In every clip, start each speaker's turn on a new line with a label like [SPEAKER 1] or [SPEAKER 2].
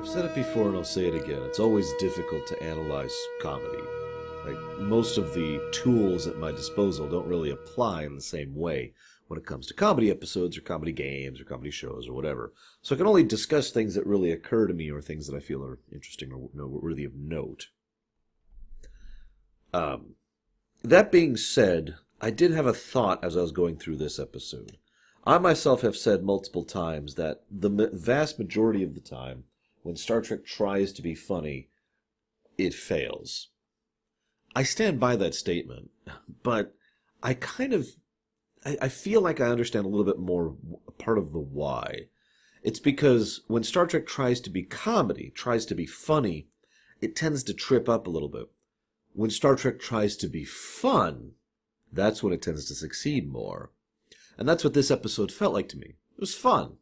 [SPEAKER 1] I've said it before and I'll say it again. It's always difficult to analyze comedy. Like, most of the tools at my disposal don't really apply in the same way when it comes to comedy episodes or comedy games or comedy shows or whatever. So I can only discuss things that really occur to me or things that I feel are interesting or worthy of note. That being said, I did have a thought as I was going through this episode. I myself have said multiple times that the vast majority of the time, when Star Trek tries to be funny, it fails. I stand by that statement, but I feel like I understand a little bit more part of the why. It's because when Star Trek tries to be comedy, tries to be funny, it tends to trip up a little bit. When Star Trek tries to be fun, that's when it tends to succeed more. And that's what this episode felt like to me. It was fun.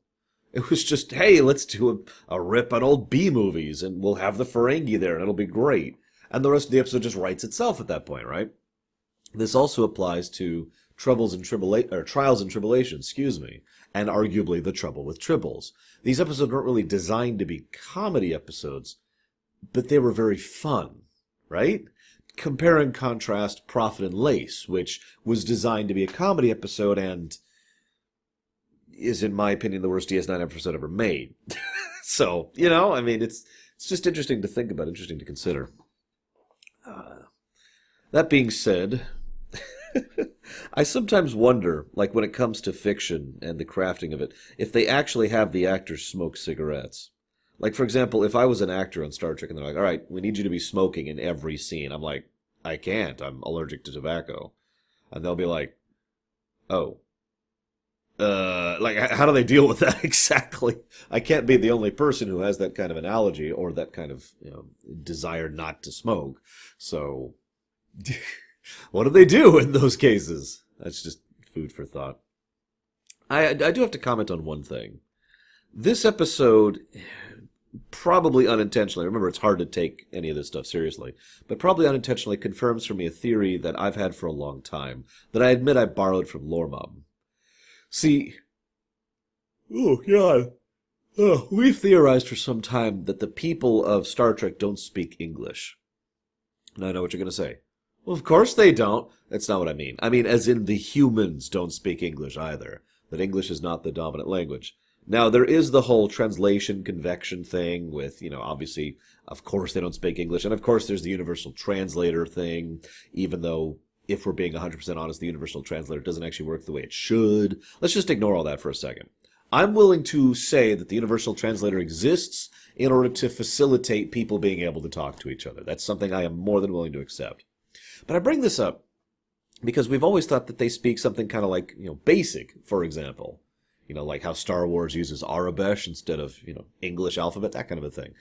[SPEAKER 1] It was just, hey, let's do a rip on old B movies, and we'll have the Ferengi there, and it'll be great. And the rest of the episode just writes itself at that point, right? This also applies to trials and tribulations, and arguably the trouble with tribbles. These episodes weren't really designed to be comedy episodes, but they were very fun, right? Compare and contrast Profit and Lace, which was designed to be a comedy episode and is, in my opinion, the worst DS9 episode ever made. So, I mean, it's just interesting to think about, interesting to consider. That being said, I sometimes wonder, like when it comes to fiction and the crafting of it, if they actually have the actors smoke cigarettes. Like, for example, if I was an actor on Star Trek and they're like, all right, we need you to be smoking in every scene. I'm like, I can't. I'm allergic to tobacco. And they'll be like, oh. Like, how do they deal with that exactly? I can't be the only person who has that kind of analogy or that kind of desire not to smoke. So, what do they do in those cases? That's just food for thought. I do have to comment on one thing. This episode, probably unintentionally, remember it's hard to take any of this stuff seriously, but probably unintentionally confirms for me a theory that I've had for a long time, that I admit I borrowed from Lore Mob. See, oh God, we've theorized for some time that the people of Star Trek don't speak English. And I know what you're going to say. Well, of course they don't. That's not what I mean. I mean, as in the humans don't speak English either. That English is not the dominant language. Now, there is the whole translation convection thing with, obviously, of course they don't speak English. And of course there's the universal translator thing, even though, if we're being 100% honest, the universal translator doesn't actually work the way it should. Let's just ignore all that for a second. I'm willing to say that the universal translator exists in order to facilitate people being able to talk to each other. That's something I am more than willing to accept. But I bring this up because we've always thought that they speak something kind of like, basic, for example. Like how Star Wars uses Arabesh instead of, English alphabet, that kind of a thing.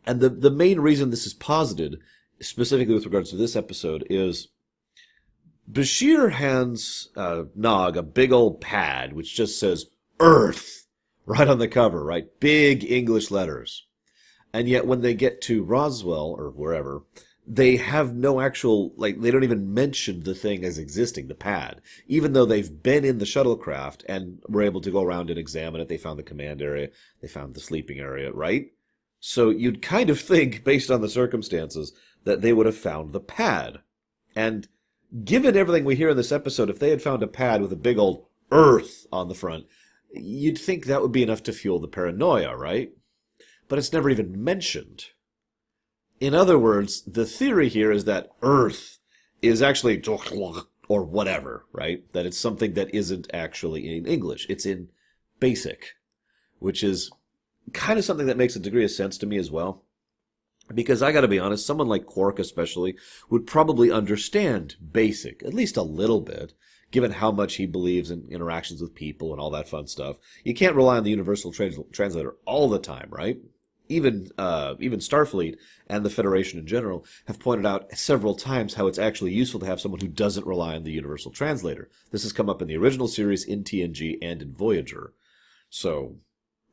[SPEAKER 1] And the main reason this is posited, specifically with regards to this episode, is Bashir hands Nog a big old pad which just says Earth right on the cover, right? Big English letters. And yet when they get to Roswell, or wherever, they have no actual, they don't even mention the thing as existing, the pad. Even though they've been in the shuttlecraft and were able to go around and examine it, they found the command area, they found the sleeping area, right? So you'd kind of think, based on the circumstances, that they would have found the pad. And given everything we hear in this episode, if they had found a pad with a big old Earth on the front, you'd think that would be enough to fuel the paranoia, right? But it's never even mentioned. In other words, the theory here is that Earth is actually or whatever, right? That it's something that isn't actually in English. It's in Basic, which is kind of something that makes a degree of sense to me as well. Because I gotta be honest, someone like Quark especially would probably understand Basic, at least a little bit, given how much he believes in interactions with people and all that fun stuff. You can't rely on the universal translator all the time, right? Even Starfleet and the Federation in general have pointed out several times how it's actually useful to have someone who doesn't rely on the universal translator. This has come up in the original series, in TNG, and in Voyager. So,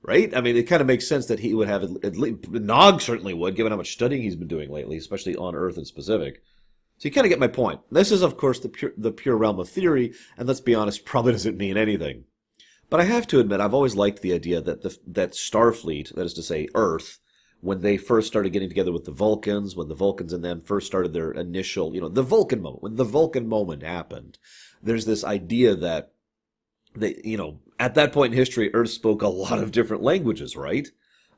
[SPEAKER 1] right? I mean, it kind of makes sense that he would have, at least, Nog certainly would, given how much studying he's been doing lately, especially on Earth in specific. So you kind of get my point. This is, of course, the pure realm of theory, and let's be honest, probably doesn't mean anything. But I have to admit, I've always liked the idea that that Starfleet, that is to say Earth, when they first started getting together with the Vulcans, when the Vulcans and them first started their initial, the Vulcan moment, when the Vulcan moment happened, there's this idea that at that point in history, Earth spoke a lot of different languages, right?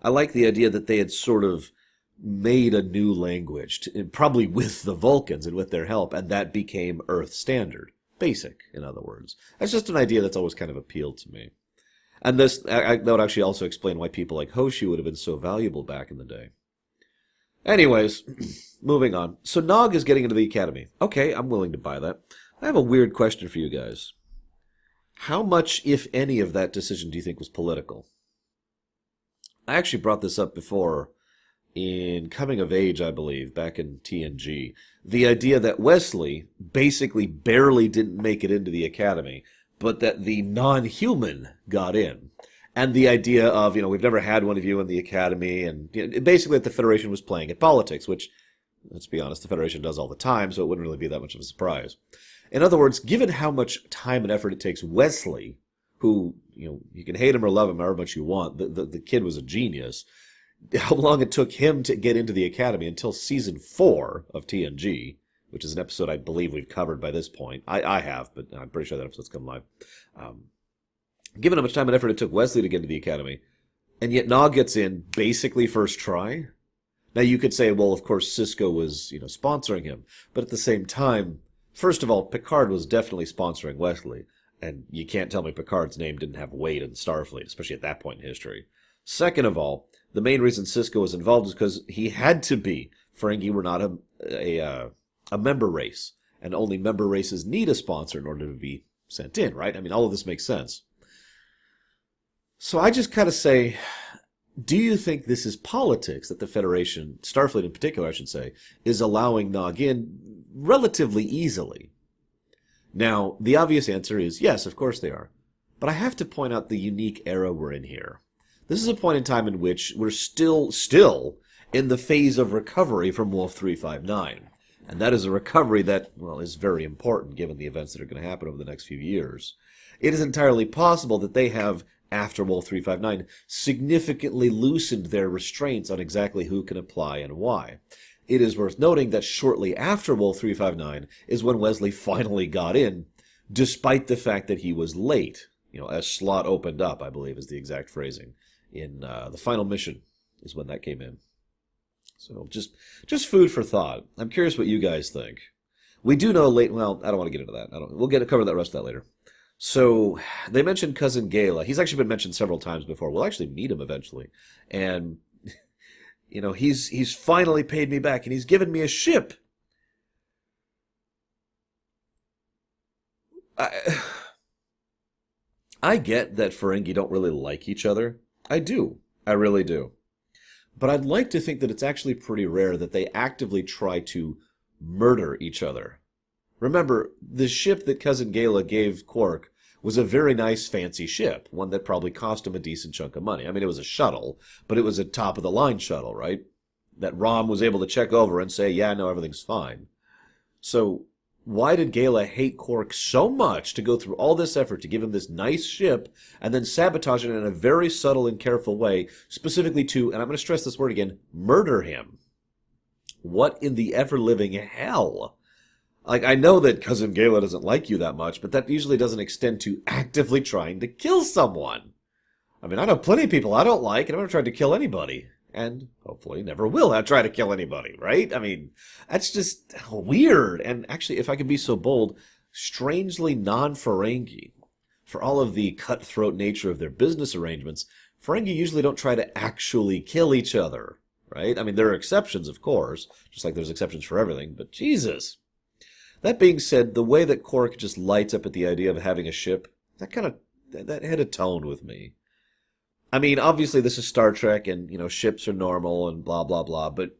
[SPEAKER 1] I like the idea that they had sort of made a new language, probably with the Vulcans and with their help, and that became Earth Standard. Basic, in other words. That's just an idea that's always kind of appealed to me. And that would actually also explain why people like Hoshi would have been so valuable back in the day. Anyways, moving on. So Nog is getting into the academy. Okay, I'm willing to buy that. I have a weird question for you guys. How much, if any, of that decision do you think was political? I actually brought this up before in Coming of Age, I believe, back in TNG. The idea that Wesley basically barely didn't make it into the academy, but that the non-human got in. And the idea of, we've never had one of you in the academy, and basically that the Federation was playing at politics, which, let's be honest, the Federation does all the time, so it wouldn't really be that much of a surprise. In other words, given how much time and effort it takes Wesley, who, you can hate him or love him however much you want, the kid was a genius, how long it took him to get into the academy until season 4 of TNG, which is an episode I believe we've covered by this point. I have, but I'm pretty sure that episode's come live. Given how much time and effort it took Wesley to get into the academy, and yet Nog gets in basically first try. Now you could say, well, of course Sisko was, sponsoring him, but at the same time, first of all, Picard was definitely sponsoring Wesley, and you can't tell me Picard's name didn't have weight in Starfleet, especially at that point in history. Second of all, the main reason Sisko was involved is because he had to be. Ferengi were not a member race, and only member races need a sponsor in order to be sent in, right? I mean, all of this makes sense. So I just kind of say, do you think this is politics that the Federation, Starfleet in particular, I should say, is allowing Nog in relatively easily? Now, the obvious answer is yes, of course they are. But I have to point out the unique era we're in here. This is a point in time in which we're still in the phase of recovery from Wolf 359. And that is a recovery that, well, is very important given the events that are going to happen over the next few years. It is entirely possible that they have, after Wolf 359, significantly loosened their restraints on exactly who can apply and why. It is worth noting that shortly after Wolf 359 is when Wesley finally got in, despite the fact that he was late. A slot opened up, I believe is the exact phrasing. In the final mission is when that came in. So just food for thought. I'm curious what you guys think. We do know well, I don't want to get into that. We'll cover that rest of that later. So they mentioned Cousin Gala. He's actually been mentioned several times before. We'll actually meet him eventually. And he's finally paid me back and he's given me a ship. I get that Ferengi don't really like each other. I do. I really do. But I'd like to think that it's actually pretty rare that they actively try to murder each other. Remember, the ship that Cousin Gala gave Quark was a very nice, fancy ship, one that probably cost him a decent chunk of money. I mean, it was a shuttle, but it was a top-of-the-line shuttle, right? That Rom was able to check over and say, yeah, no, everything's fine. So why did Gala hate Quark so much to go through all this effort to give him this nice ship and then sabotage it in a very subtle and careful way, specifically to, and I'm going to stress this word again, murder him? What in the ever-living hell? Like, I know that Cousin Gala doesn't like you that much, but that usually doesn't extend to actively trying to kill someone. I mean, I know plenty of people I don't like, and I've never tried to kill anybody. And hopefully never will try to kill anybody, right? I mean, that's just weird. And actually, if I could be so bold, strangely non-Ferengi. For all of the cutthroat nature of their business arrangements, Ferengi usually don't try to actually kill each other, right? I mean, there are exceptions, of course, just like there's exceptions for everything, but Jesus. That being said, the way that Quark just lights up at the idea of having a ship, that had a tone with me. I mean, obviously this is Star Trek and, ships are normal and blah, blah, blah, but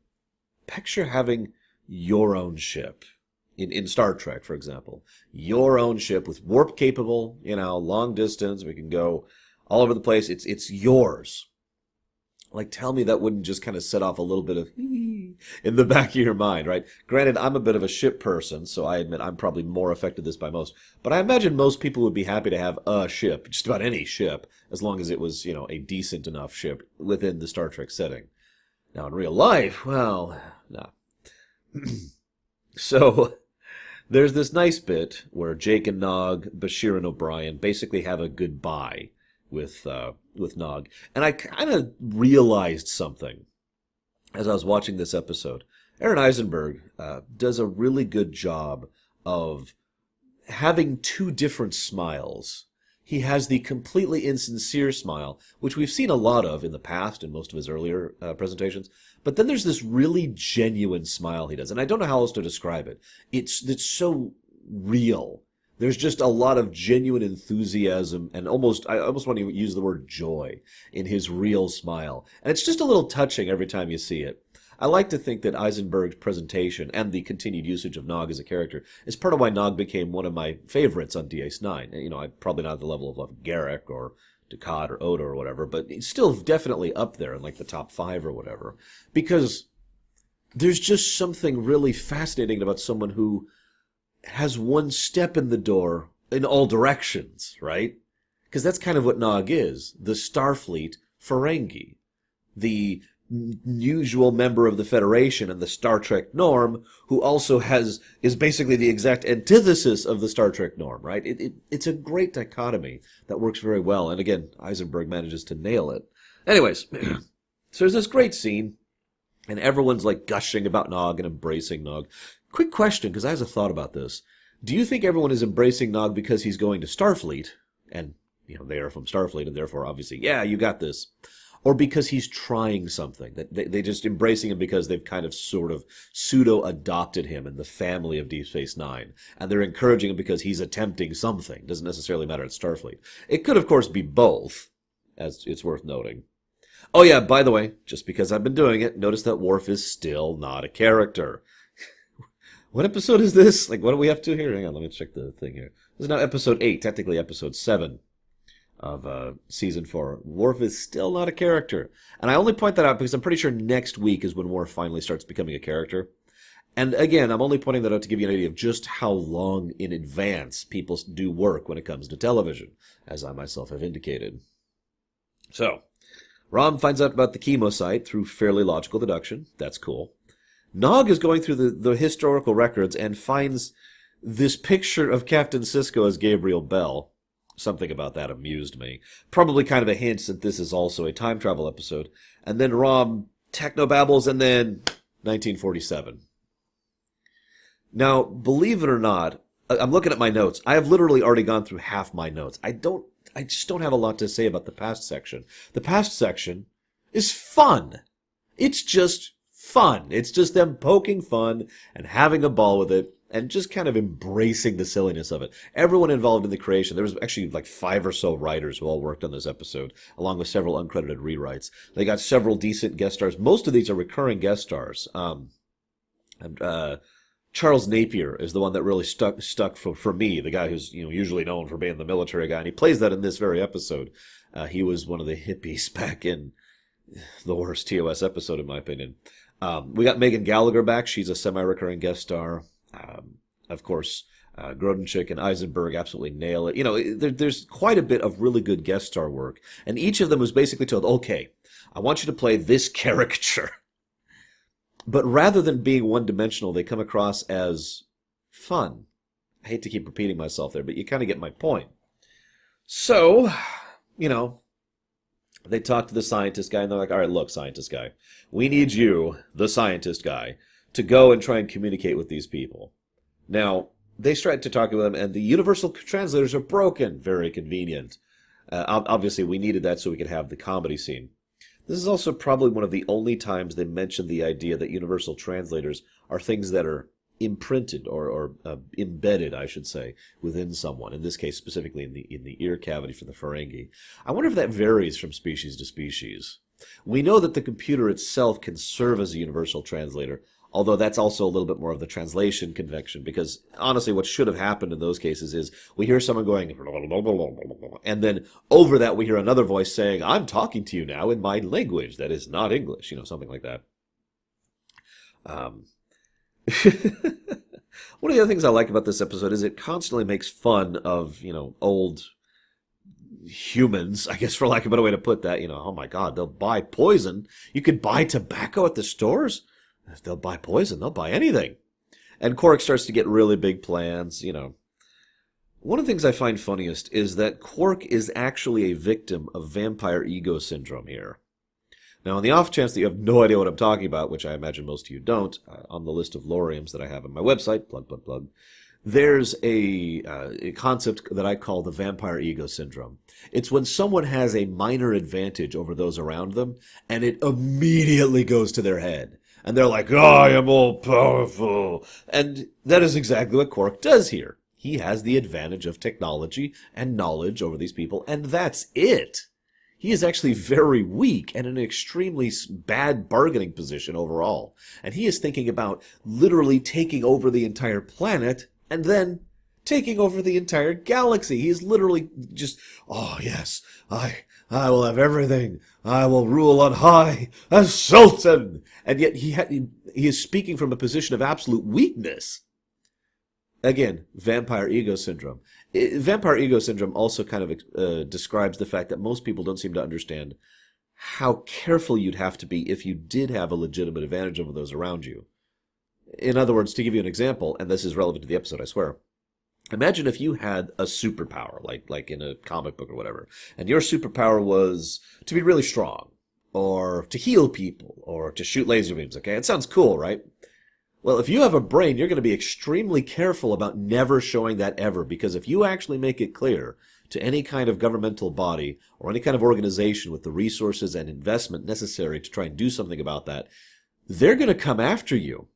[SPEAKER 1] picture having your own ship. In Star Trek, for example. Your own ship with warp capable, long distance, we can go all over the place. It's yours. Like, tell me that wouldn't just kind of set off a little bit of in the back of your mind, right? Granted, I'm a bit of a ship person, so I admit I'm probably more affected this by most. But I imagine most people would be happy to have a ship, just about any ship, as long as it was, a decent enough ship within the Star Trek setting. Now, in real life, well, no. So, there's this nice bit where Jake and Nog, Bashir and O'Brien basically have a goodbye with Nog. And I kind of realized something as I was watching this episode. Aaron Eisenberg does a really good job of having two different smiles. He has the completely insincere smile, which we've seen a lot of in the past in most of his earlier presentations. But then there's this really genuine smile he does, and I don't know how else to describe it. It's so real. There's just a lot of genuine enthusiasm and I almost want to use the word joy in his real smile. And it's just a little touching every time you see it. I like to think that Eisenberg's presentation and the continued usage of Nog as a character is part of why Nog became one of my favorites on DS9. You know, I'm probably not at the level of like Garrick or Dukat or Oda or whatever, but it's still definitely up there in like the top 5 or whatever. Because there's just something really fascinating about someone who has one step in the door in all directions, right? Because that's kind of what Nog is, the Starfleet Ferengi, the usual member of the Federation and the Star Trek norm, who also is basically the exact antithesis of the Star Trek norm, right? It's a great dichotomy that works very well, and again, Eisenberg manages to nail it. Anyways, so there's this great scene, and everyone's like gushing about Nog and embracing Nog. Quick question, because I have a thought about this. Do you think everyone is embracing Nog because he's going to Starfleet, and they are from Starfleet, and therefore, obviously, yeah, you got this, or because he's trying something, that they just embracing him because they've kind of sort of pseudo-adopted him in the family of Deep Space Nine, and they're encouraging him because he's attempting something? Doesn't necessarily matter at Starfleet. It could, of course, be both, as it's worth noting. Oh yeah, by the way, just because I've been doing it, notice that Worf is still not a character. What episode is this? Like, what do we have to here? Hang on, let me check the thing here. This is now episode 8, technically episode 7 of season 4. Worf is still not a character. And I only point that out because I'm pretty sure next week is when Worf finally starts becoming a character. And again, I'm only pointing that out to give you an idea of just how long in advance people do work when it comes to television, as I myself have indicated. So, Rom finds out about the chemo site through fairly logical deduction. That's cool. Nog is going through the historical records and finds this picture of Captain Sisko as Gabriel Bell. Something about that amused me. Probably kind of a hint that this is also a time travel episode. And then Rom technobabbles, and then 1947. Now, believe it or not, I'm looking at my notes. I have literally already gone through half my notes. I just don't have a lot to say about the past section. The past section is fun. It's just fun. It's just them poking fun and having a ball with it and just kind of embracing the silliness of it. Everyone involved in the creation, there was actually like 5 or so writers who all worked on this episode, along with several uncredited rewrites. They got several decent guest stars. Most of these are recurring guest stars. Charles Napier is the one that really stuck for me, the guy who's usually known for being the military guy, and he plays that in this very episode. He was one of the hippies back in the worst TOS episode, in my opinion. We got Megan Gallagher back. She's a semi-recurring guest star. Of course, Grodenchik and Eisenberg absolutely nail it. There's quite a bit of really good guest star work, and each of them was basically told, okay, I want you to play this caricature. But rather than being one-dimensional, they come across as fun. I hate to keep repeating myself there, but you kind of get my point. So, they talk to the scientist guy, and they're like, all right, look, scientist guy, we need you, the scientist guy, to go and try and communicate with these people. Now, they start to talk to them, and the universal translators are broken. Very convenient. Obviously, we needed that so we could have the comedy scene. This is also probably one of the only times they mention the idea that universal translators are things that are imprinted or embedded, I should say, within someone. In this case, specifically in the ear cavity for the Ferengi. I wonder if that varies from species to species. We know that the computer itself can serve as a universal translator, although that's also a little bit more of the translation convention, because honestly what should have happened in those cases is we hear someone going, and then over that we hear another voice saying, I'm talking to you now in my language that is not English, something like that. One of the other things I like about this episode is it constantly makes fun of, old humans, I guess for lack of a better way to put that, oh my God, they'll buy poison. You could buy tobacco at the stores. If they'll buy poison, they'll buy anything. And Quark starts to get really big plans. One of the things I find funniest is that Quark is actually a victim of vampire ego syndrome here. Now, on the off chance that you have no idea what I'm talking about, which I imagine most of you don't, on the list of lorem that I have on my website, plug, there's a concept that I call the vampire ego syndrome. It's when someone has a minor advantage over those around them, and it immediately goes to their head. And they're like, I am all powerful. And that is exactly what Quark does here. He has the advantage of technology and knowledge over these people, and that's it. He is actually very weak and in an extremely bad bargaining position overall. And he is thinking about literally taking over the entire planet and then taking over the entire galaxy. He is literally just, oh yes, I will have everything. I will rule on high as Sultan. And yet he is speaking from a position of absolute weakness. Again, vampire ego syndrome. Vampire ego syndrome also kind of describes the fact that most people don't seem to understand how careful you'd have to be if you did have a legitimate advantage over those around you. In other words, to give you an example, and this is relevant to the episode, I swear. Imagine if you had a superpower, like in a comic book or whatever, and your superpower was to be really strong, or to heal people, or to shoot laser beams, okay? It sounds cool, right? Well, if you have a brain, you're going to be extremely careful about never showing that ever, because if you actually make it clear to any kind of governmental body or any kind of organization with the resources and investment necessary to try and do something about that, they're going to come after you.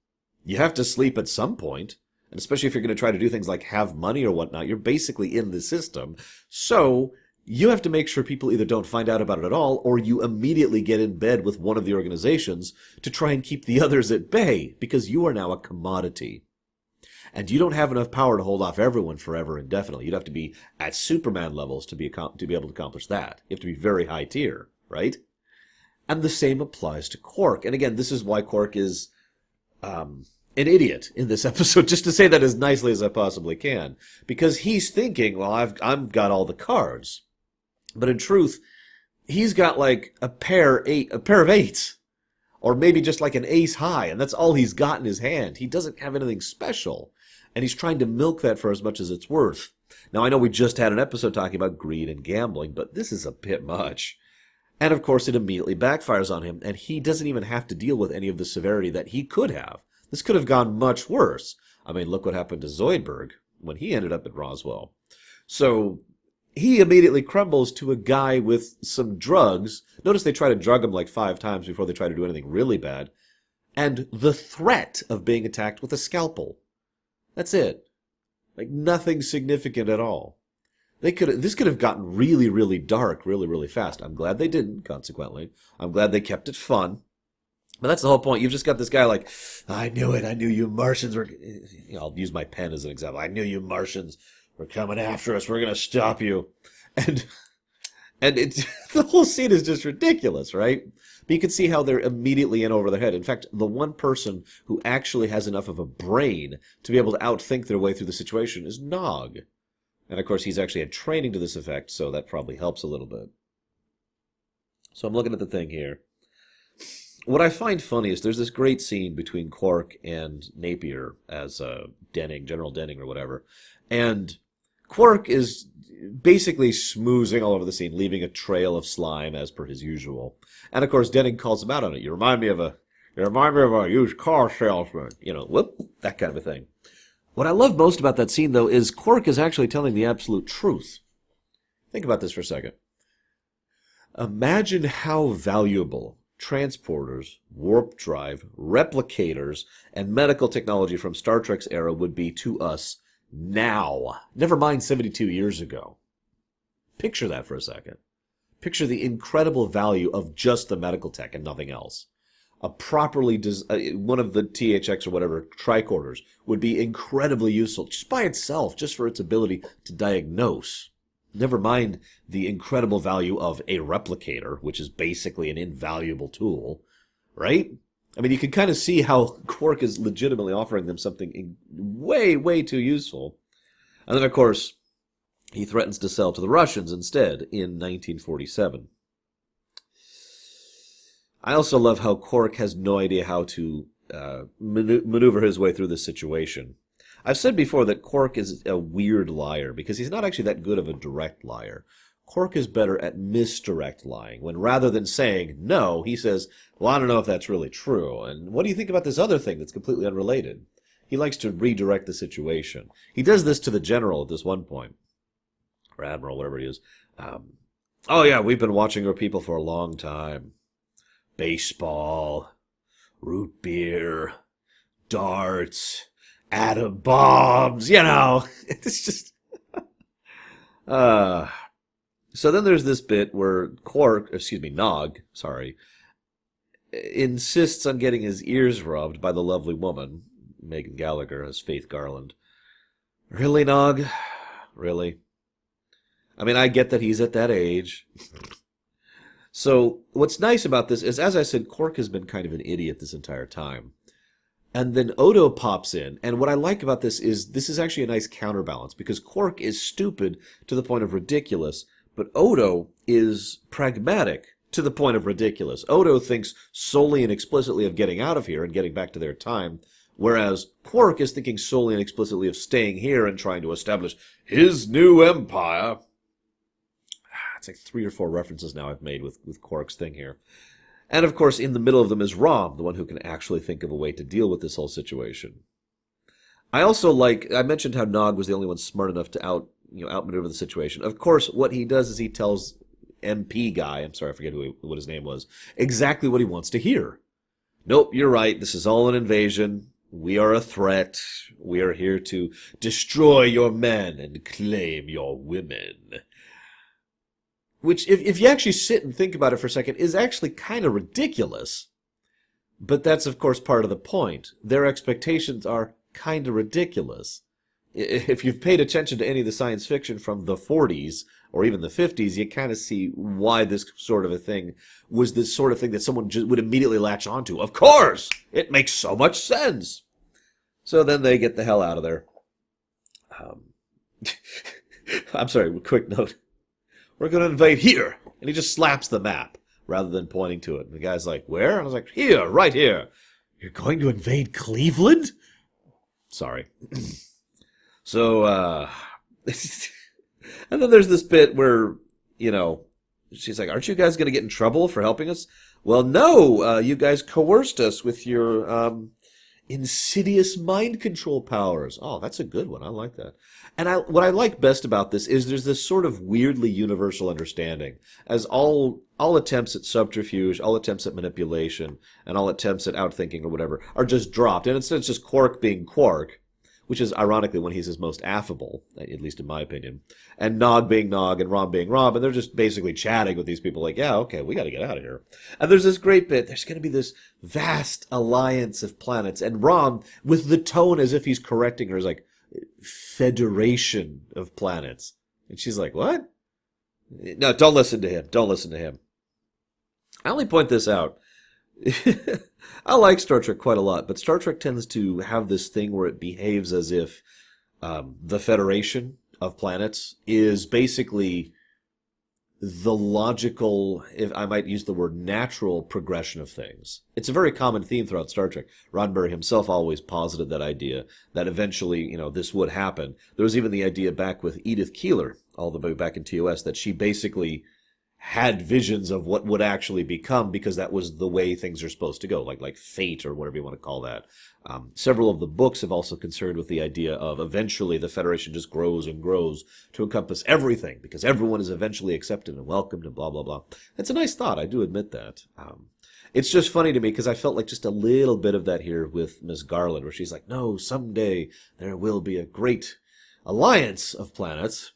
[SPEAKER 1] You have to sleep at some point, and especially if you're going to try to do things like have money or whatnot, you're basically in the system. So you have to make sure people either don't find out about it at all, or you immediately get in bed with one of the organizations to try and keep the others at bay, because you are now a commodity. And you don't have enough power to hold off everyone forever indefinitely. You'd have to be at Superman levels to be able to accomplish that. You have to be very high tier, right? And the same applies to Quark. And again, this is why Quark is an idiot in this episode, just to say that as nicely as I possibly can. Because he's thinking, well, I've got all the cards. But in truth, he's got like a pair of eights. Or maybe just like an ace high, and that's all he's got in his hand. He doesn't have anything special. And he's trying to milk that for as much as it's worth. Now, I know we just had an episode talking about greed and gambling, but this is a bit much. And of course, it immediately backfires on him, and he doesn't even have to deal with any of the severity that he could have. This could have gone much worse. I mean, look what happened to Zoidberg when he ended up at Roswell. So he immediately crumbles to a guy with some drugs. Notice they try to drug him like 5 times before they try to do anything really bad. And the threat of being attacked with a scalpel. That's it. Like nothing significant at all. This could have gotten really, really dark really, really fast. I'm glad they didn't, consequently. I'm glad they kept it fun. But that's the whole point. You've just got this guy like, I knew it. I knew you Martians were... I'll use my pen as an example. I knew you Martians were coming after us. We're going to stop you. And the whole scene is just ridiculous, right? But you can see how they're immediately in over their head. In fact, the one person who actually has enough of a brain to be able to outthink their way through the situation is Nog. And of course, he's actually had training to this effect, so that probably helps a little bit. So I'm looking at the thing here. What I find funny is there's this great scene between Quark and Napier as Denning, General Denning or whatever. And Quark is basically smoozing all over the scene, leaving a trail of slime as per his usual. And of course, Denning calls him out on it. You remind me of a used car salesman. Whoop, that kind of a thing. What I love most about that scene, though, is Quark is actually telling the absolute truth. Think about this for a second. Imagine how valuable transporters, warp drive, replicators, and medical technology from Star Trek's era would be to us now. Never mind 72 years ago. Picture that for a second. Picture the incredible value of just the medical tech and nothing else. A properly one of the THX or whatever tricorders would be incredibly useful just by itself, just for its ability to diagnose. Never mind the incredible value of a replicator, which is basically an invaluable tool, right? I mean, you can kind of see how Quark is legitimately offering them something way, way too useful. And then, of course, He threatens to sell to the Russians instead in 1947. I also love how Quark has no idea how to maneuver his way through this situation. I've said before that Quark is a weird liar because he's not actually that good of a direct liar. Quark is better at misdirect lying, when rather than saying no, he says, well, I don't know if that's really true, and what do you think about this other thing that's completely unrelated? He likes to redirect the situation. He does this to the general at this one point, or admiral, whatever he is. Oh yeah, we've been watching your people for a long time. Baseball, root beer, darts, atom bombs, it's just... So then there's this bit where Nog, insists on getting his ears rubbed by the lovely woman, Megan Gallagher as Faith Garland. Really, Nog? Really? I mean, I get that he's at that age. So what's nice about this is, as I said, Quark has been kind of an idiot this entire time. And then Odo pops in, and what I like about this is actually a nice counterbalance, because Quark is stupid to the point of ridiculous, but Odo is pragmatic to the point of ridiculous. Odo thinks solely and explicitly of getting out of here and getting back to their time, whereas Quark is thinking solely and explicitly of staying here and trying to establish his new empire. It's like 3 or 4 references now I've made with Quark's thing here. And of course, in the middle of them is Rom, the one who can actually think of a way to deal with this whole situation. I also I mentioned how Nog was the only one smart enough to outmaneuver the situation. Of course, what he does is he tells MP guy, I'm sorry, I forget what his name was, exactly what he wants to hear. Nope, you're right, this is all an invasion. We are a threat. We are here to destroy your men and claim your women. Which, if you actually sit and think about it for a second, is actually kind of ridiculous. But that's, of course, part of the point. Their expectations are kind of ridiculous. If you've paid attention to any of the science fiction from the 40s, or even the 50s, you kind of see why this sort of a thing was this sort of thing that someone just would immediately latch onto. Of course! It makes so much sense! So then they get the hell out of there. I'm sorry, quick note. We're going to invade here. And he just slaps the map rather than pointing to it. And the guy's like, where? And I was like, here, right here. You're going to invade Cleveland? Sorry. So, and then there's this bit where, she's like, aren't you guys going to get in trouble for helping us? Well, no, you guys coerced us with your insidious mind control powers. Oh, that's a good one. I like that. And what I like best about this is there's this sort of weirdly universal understanding, as all attempts at subterfuge, all attempts at manipulation, and all attempts at outthinking or whatever are just dropped. And instead it's just Quark being Quark, which is ironically when he's his most affable, at least in my opinion, and Nog being Nog and Rom being Rom, and they're just basically chatting with these people like, yeah, okay, we got to get out of here. And there's this great bit, there's going to be this vast alliance of planets, and Rom, with the tone as if he's correcting her, is like, federation of planets. And she's like, what? No, don't listen to him. Don't listen to him. I only point this out. I like Star Trek quite a lot, but Star Trek tends to have this thing where it behaves as if the Federation of planets is basically the logical, if I might use the word natural, progression of things. It's a very common theme throughout Star Trek. Roddenberry himself always posited that idea, that eventually, this would happen. There was even the idea back with Edith Keeler, all the way back in TOS, that she basically had visions of what would actually become because that was the way things are supposed to go, like fate or whatever you want to call that. Several of the books have also concerned with the idea of eventually the Federation just grows and grows to encompass everything because everyone is eventually accepted and welcomed and blah, blah, blah. It's a nice thought. I do admit that. It's just funny to me because I felt like just a little bit of that here with Miss Garland, where she's like, no, someday there will be a great alliance of planets.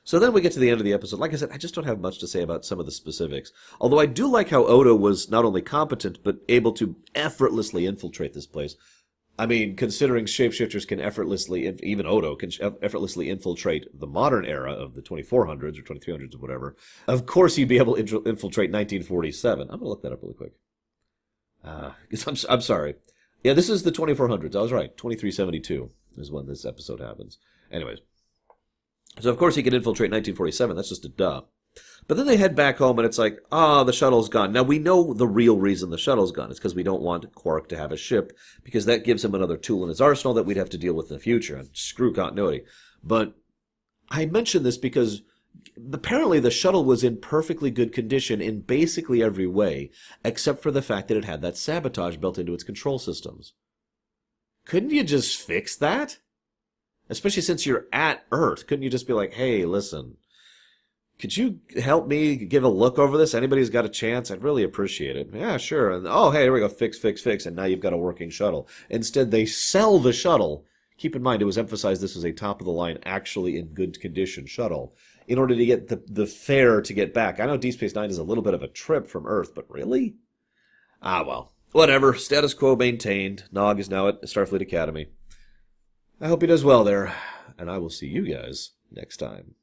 [SPEAKER 1] So then we get to the end of the episode. Like I said, I just don't have much to say about some of the specifics. Although I do like how Odo was not only competent, but able to effortlessly infiltrate this place. I mean, considering shapeshifters can effortlessly, even Odo can effortlessly infiltrate the modern era of the 2400s or 2300s or whatever, of course he'd be able to infiltrate 1947. I'm going to look that up really quick. Because I'm sorry. Yeah, this is the 2400s. I was right. 2372 is when this episode happens. Anyways, so of course he can infiltrate 1947. That's just a duh. But then they head back home, and it's like, the shuttle's gone. Now, we know the real reason the shuttle's gone. It's because we don't want Quark to have a ship, because that gives him another tool in his arsenal that we'd have to deal with in the future, and screw continuity. But I mention this because apparently the shuttle was in perfectly good condition in basically every way, except for the fact that it had that sabotage built into its control systems. Couldn't you just fix that? Especially since you're at Earth. Couldn't you just be like, hey, listen, could you help me give a look over this? Anybody's got a chance? I'd really appreciate it. Yeah, sure. And oh, hey, here we go. Fix. And now you've got a working shuttle. Instead, they sell the shuttle. Keep in mind, it was emphasized this was a top-of-the-line, actually in good condition shuttle, in order to get the fare to get back. I know Deep Space Nine is a little bit of a trip from Earth, but really? Ah, well. Whatever. Status quo maintained. Nog is now at Starfleet Academy. I hope he does well there, and I will see you guys next time.